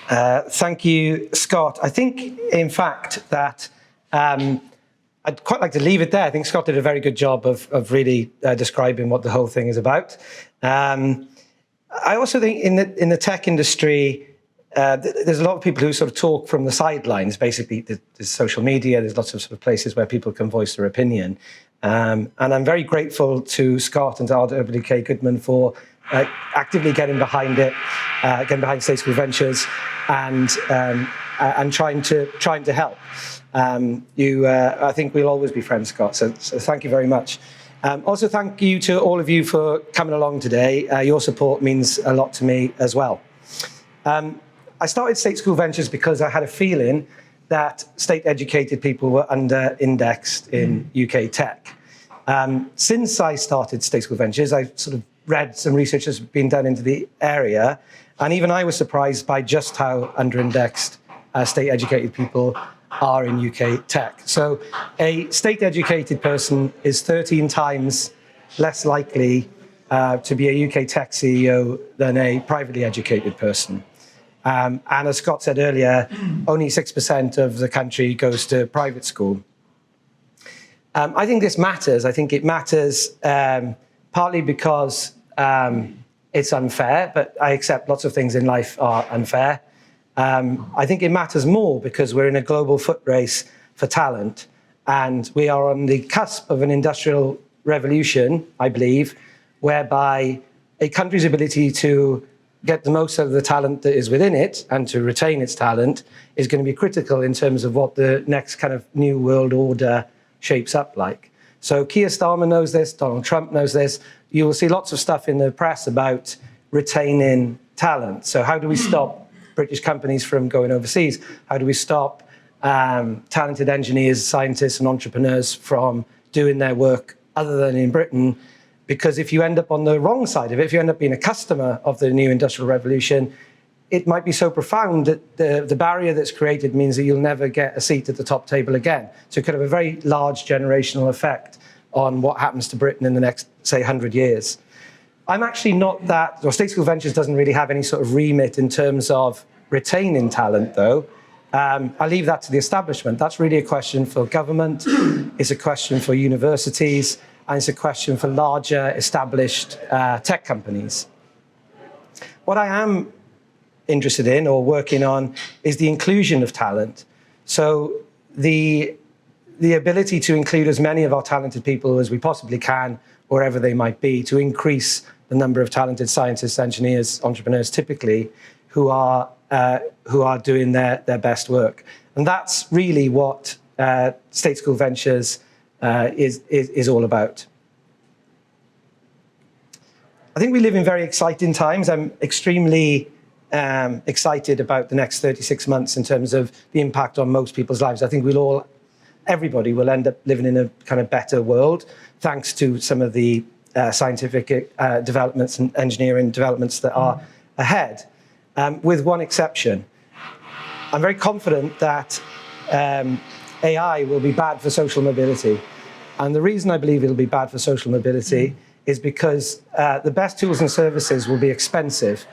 Thank you, Scott. I think, in fact, that I'd quite like to leave it there. I think Scott did a very good job of really describing what the whole thing is about. I also think in the tech industry, there's a lot of people who sort of talk from the sidelines. Basically, there's social media, there's lots of sort of places where people can voice their opinion. And I'm very grateful to Scott and to RWK Goodman for actively getting behind it, getting behind State School Ventures, and trying to help. I think we'll always be friends, Scott. So thank you very much. Also, thank you to all of you for coming along today. Your support means a lot to me as well. I started State School Ventures because I had a feeling that state-educated people were under-indexed in UK tech. Since I started State School Ventures, I sort of read some research that's been done into the area, and even I was surprised by just how under-indexed state-educated people are in UK tech. So a state-educated person is 13 times less likely to be a UK tech CEO than a privately educated person. And as Scott said earlier, only 6% of the country goes to private school. I think this matters. I think it matters partly because it's unfair, but I accept lots of things in life are unfair. I think it matters more because we're in a global foot race for talent, and we are on the cusp of an industrial revolution, I believe, whereby a country's ability to get the most out of the talent that is within it and to retain its talent is going to be critical in terms of what the next kind of new world order shapes up like. So Keir Starmer knows this, Donald Trump knows this. You will see lots of stuff in the press about retaining talent. So how do we stop British companies from going overseas? How do we stop talented engineers, scientists and entrepreneurs from doing their work other than in Britain? Because if you end up on the wrong side of it, if you end up being a customer of the new industrial revolution, it might be so profound that the barrier that's created means that you'll never get a seat at the top table again. So it could have a very large generational effect on what happens to Britain in the next, say, 100 years. I'm actually not that, or State School Ventures doesn't really have any sort of remit in terms of retaining talent, though. I leave that to the establishment. That's really a question for government. It's a question for universities. And it's a question for larger, established tech companies. What I am interested in or working on is the inclusion of talent. So the ability to include as many of our talented people as we possibly can, wherever they might be, to increase the number of talented scientists, engineers, entrepreneurs, typically, who are doing their best work. And that's really what State School Ventures is all about. I think we live in very exciting times. I'm extremely excited about the next 36 months in terms of the impact on most people's lives. I think everybody will end up living in a kind of better world, thanks to some of the scientific developments and engineering developments that are ahead, with one exception. I'm very confident that AI will be bad for social mobility. And the reason I believe it'll be bad for social mobility is because the best tools and services will be expensive.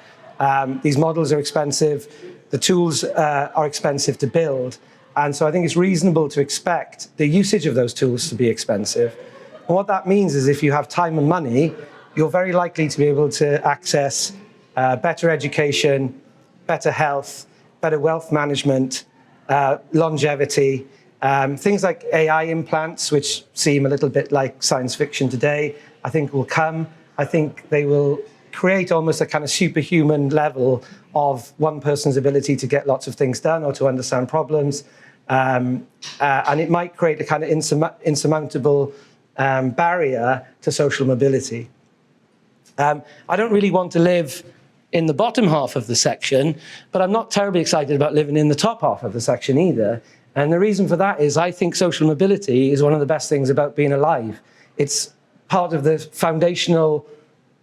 These models are expensive. The tools are expensive to build. And so I think it's reasonable to expect the usage of those tools to be expensive. And what that means is if you have time and money, you're very likely to be able to access better education, better health, better wealth management, longevity, things like AI implants, which seem a little bit like science fiction today, I think will come. I think they will create almost a kind of superhuman level of one person's ability to get lots of things done or to understand problems. And it might create a kind of insurmountable barrier to social mobility. I don't really want to live in the bottom half of the section, but I'm not terribly excited about living in the top half of the section either. And the reason for that is I think social mobility is one of the best things about being alive. It's part of the foundational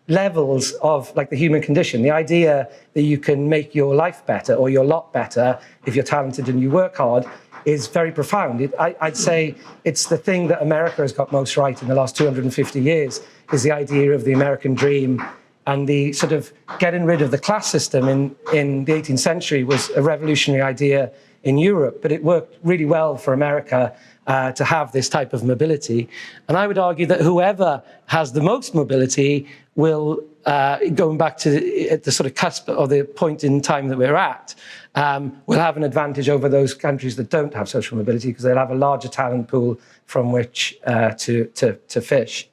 levels of like the human condition. The idea that you can make your life better or your lot better if you're talented and you work hard is very profound. I'd say it's the thing that America has got most right in the last 250 years, is the idea of the American dream And the sort of getting rid of the class system in the 18th century was a revolutionary idea in Europe, but it worked really well for America to have this type of mobility. And I would argue that whoever has the most mobility will, going back to the sort of cusp or the point in time that we're at, will have an advantage over those countries that don't have social mobility, because they'll have a larger talent pool from which to fish.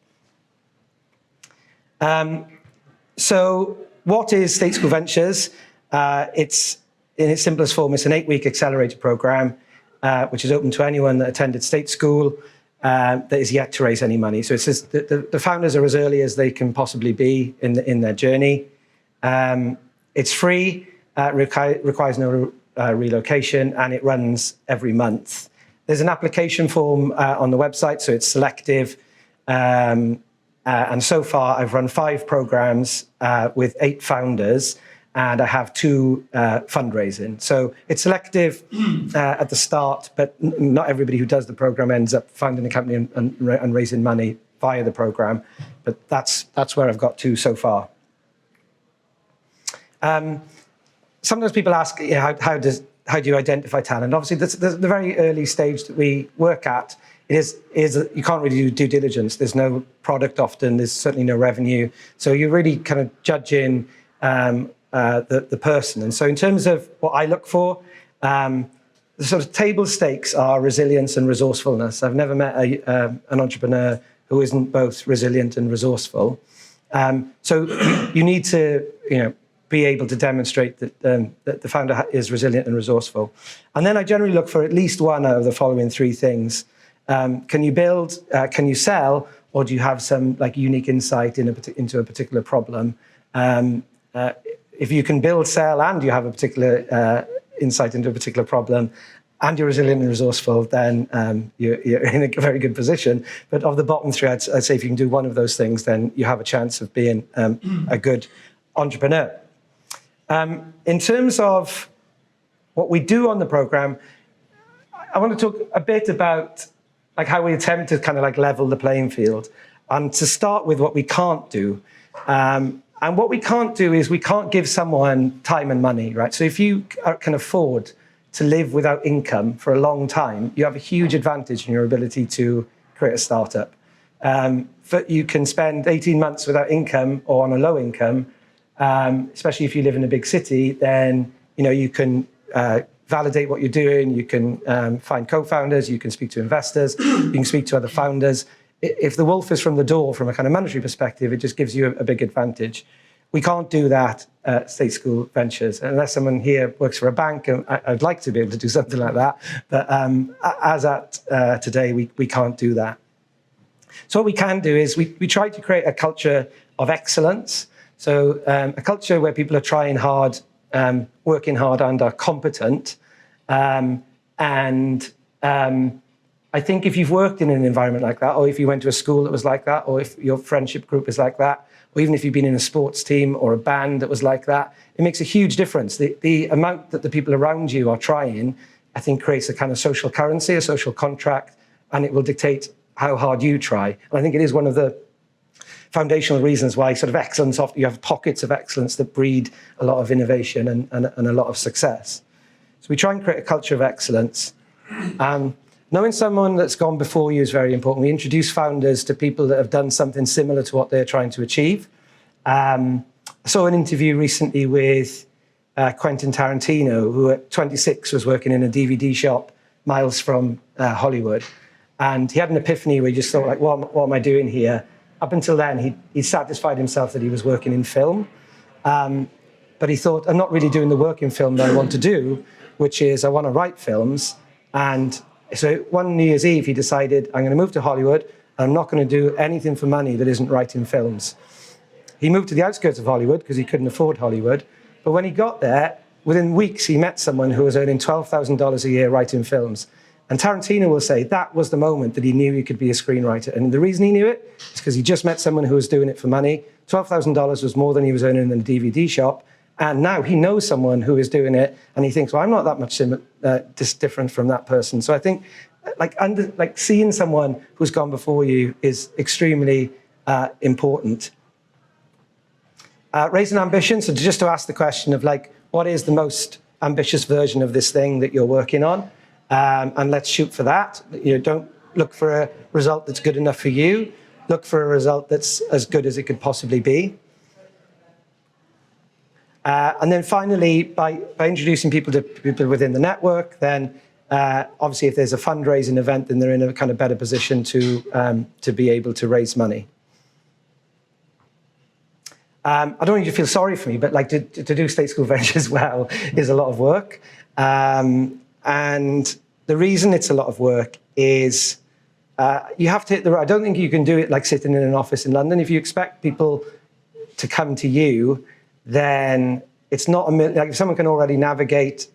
So what is State School Ventures? It's, in its simplest form, it's an 8-week accelerator program, which is open to anyone that attended state school that is yet to raise any money. So it's just, the founders are as early as they can possibly be in their journey. It's free, requires no relocation, and it runs every month. There's an application form on the website, so it's selective. And so far, I've run 5 programs with 8 founders, and I have 2 fundraising. So it's selective at the start, but not everybody who does the program ends up founding a company and raising money via the program. But that's where I've got to so far. Sometimes people ask, how do you identify talent? Obviously, the very early stage that we work at, is you can't really do due diligence. There's no product often. There's certainly no revenue. So you're really kind of judging the person. And so in terms of what I look for, the sort of table stakes are resilience and resourcefulness. I've never met an entrepreneur who isn't both resilient and resourceful. So you need to, be able to demonstrate that the founder is resilient and resourceful. And then I generally look for at least one out of the following 3 things. Can you build, can you sell, or do you have some unique insight into a particular problem? If you can build, sell, and you have a particular insight into a particular problem, and you're resilient and resourceful, then you're in a very good position. But of the bottom 3, I'd say if you can do one of those things, then you have a chance of being a good entrepreneur. In terms of what we do on the program, I want to talk a bit about how we attempt to kind of level the playing field, and to start with what we can't do. And what we can't do is we can't give someone time and money, right? So if you can afford to live without income for a long time, you have a huge advantage in your ability to create a startup. But you can spend 18 months without income or on a low income, especially if you live in a big city, then you can validate what you're doing, you can find co-founders, you can speak to investors, you can speak to other founders. If the wolf is from the door from a kind of monetary perspective, it just gives you a big advantage. We can't do that at State School Ventures, unless someone here works for a bank, and I'd like to be able to do something like that. But as at today, we can't do that. So what we can do is we try to create a culture of excellence. So a culture where people are trying hard, working hard, and are competent. I think if you've worked in an environment like that, or if you went to a school that was like that, or if your friendship group is like that, or even if you've been in a sports team or a band that was like that, it makes a huge difference. The amount that the people around you are trying, I think, creates a kind of social currency, a social contract, and it will dictate how hard you try. And I think it is one of the foundational reasons why sort of excellence, often you have pockets of excellence that breed a lot of innovation and a lot of success. So we try and create a culture of excellence. Knowing someone that's gone before you is very important. We introduce founders to people that have done something similar to what they're trying to achieve. I saw an interview recently with Quentin Tarantino, who at 26 was working in a DVD shop miles from Hollywood. And he had an epiphany where he just thought, what am I doing here? Up until then, he satisfied himself that he was working in film. But he thought, I'm not really doing the work in film that I want to do, which is I want to write films. And so one New Year's Eve, he decided, I'm going to move to Hollywood, and I'm not going to do anything for money that isn't writing films. He moved to the outskirts of Hollywood because he couldn't afford Hollywood. But when he got there, within weeks, he met someone who was earning $12,000 a year writing films. And Tarantino will say that was the moment that he knew he could be a screenwriter. And the reason he knew it is because he just met someone who was doing it for money. $12,000 was more than he was earning in a DVD shop. And now he knows someone who is doing it, and he thinks, well, I'm not that much different from that person. So I think seeing someone who's gone before you is extremely important. Raising ambition, so just to ask the question of like, what is the most ambitious version of this thing that you're working on? And let's shoot for that. You know, don't look for a result that's good enough for you. Look for a result that's as good as it could possibly be. And then finally, by introducing people to people within the network, then obviously if there's a fundraising event, then they're in a kind of better position to be able to raise money. I don't want you to feel sorry for me, but like to do State School Ventures well is a lot of work. And the reason it's a lot of work is you have to hit the road. I don't think you can do it like sitting in an office in London. If you expect people to come to you, then it's not like if someone can already navigate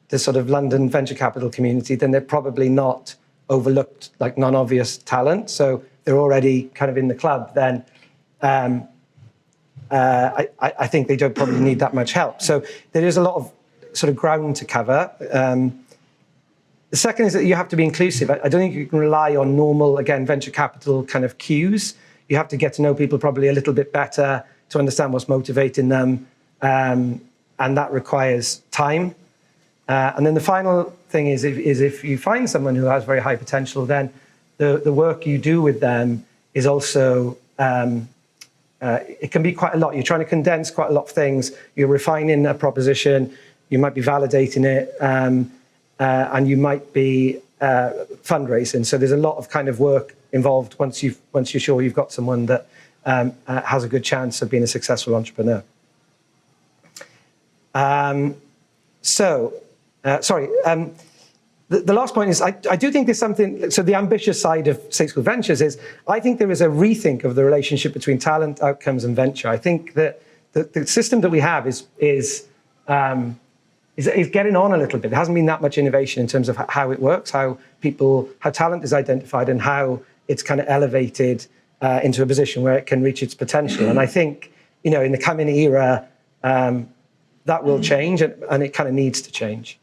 the sort of London venture capital community, then they're probably not overlooked like non-obvious talent. So they're already kind of in the club. Then I think they don't probably need that much help. So there is a lot of sort of ground to cover. The second is that you have to be inclusive. I don't think you can rely on normal, again, venture capital kind of cues. You have to get to know people probably a little bit better to understand what's motivating them, and that requires time. And then the final thing is if you find someone who has very high potential, then the work you do with them is also, it can be quite a lot. You're trying to condense quite a lot of things. You're refining a proposition. You might be validating it, and you might be fundraising. So there's a lot of kind of work involved once you're sure you've got someone that has a good chance of being a successful entrepreneur. The last point is I do think there's something, so the ambitious side of State School Ventures is I think there is a rethink of the relationship between talent, outcomes and venture. I think that the system that we have is getting on a little bit. There hasn't been that much innovation in terms of how it works, how talent is identified and how it's kind of elevated into a position where it can reach its potential. And I think, you know, in the coming era, that will change and it kind of needs to change.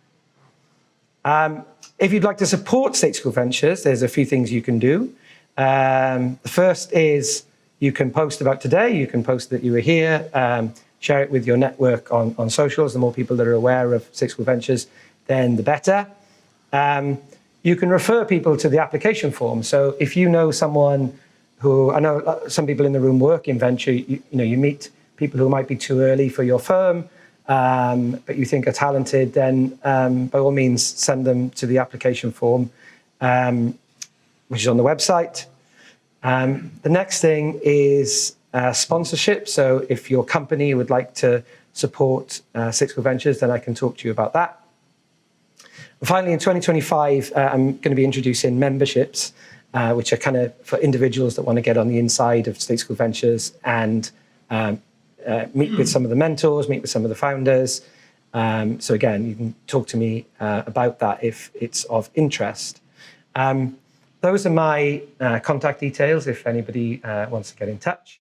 If you'd like to support State School Ventures, there's a few things you can do. The first is you can post about today, you can post that you were here, share it with your network on socials. The more people that are aware of State School Ventures, then the better. You can refer people to the application form. So if you know someone who, I know some people in the room work in venture, you meet people who might be too early for your firm, but you think are talented, then by all means send them to the application form, which is on the website. The next thing is sponsorship. So if your company would like to support State School Ventures, then I can talk to you about that. And finally, in 2025, I'm going to be introducing memberships, which are kind of for individuals that want to get on the inside of State School Ventures and meet with some of the mentors, meet with some of the founders. So again, you can talk to me about that if it's of interest. Those are my contact details if anybody wants to get in touch.